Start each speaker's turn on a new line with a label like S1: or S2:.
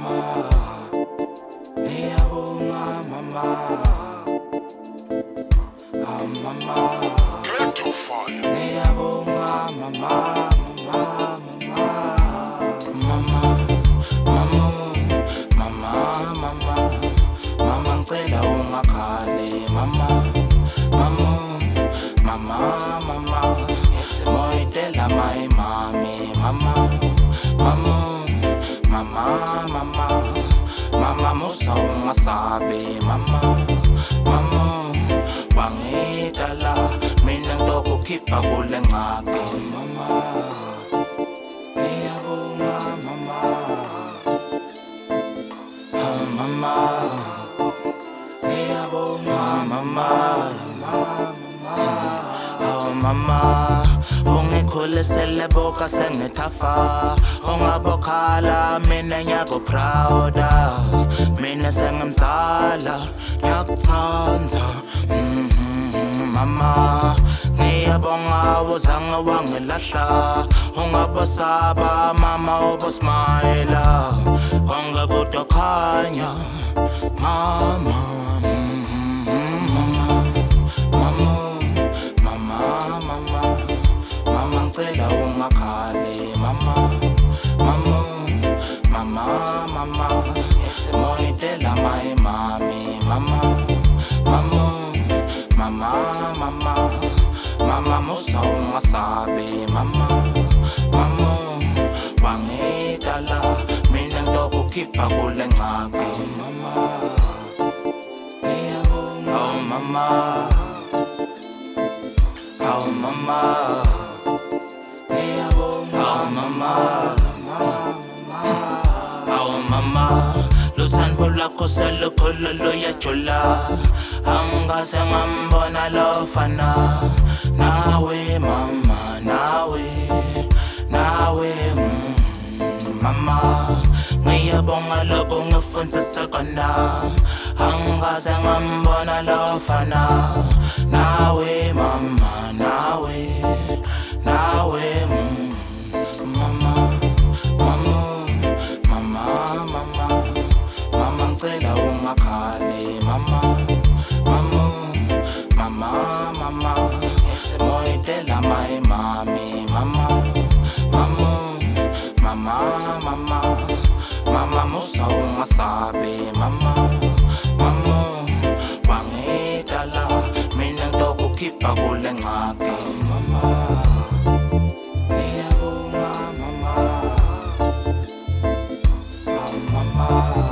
S1: mama, ngiyabonga mama, mama, ngiyabonga mama, mama ngicela ungakhali mama, moyitela my mami mama musa ungasabi mama wangidala mina ngizokukhipha kule ngxaki mama, ngiyabonga mama, mama, ngiyabonga mama, mama ungikhulisele boka sengithafa ungabokhala mina ngiyaku-prouda mina sengimzala ngiyakuthanda mama ngiyabonga uzange wangilahla ungabosaba mama ubosmayela konke kutokhanya mama ngicela ungakhali mama, moyitela my mami mama musa ungasabi mama, wangidala mina ngizokukhipha kule ngxaki mama, ngiyabonga mama, mama, mama luthando lwakho selukhulu luyajula angase ngambona lofana nawe mama, nawe mama ngiyabonga lokho ngifundisa kona angase ngambona lofana nawe mama, nawe ngicela ungakhali mama, moyitela my mami mama musa ungasabi mama, wangidala mina ngizokukhipha kule ngxaki mama, ngiyabonga mama, mama.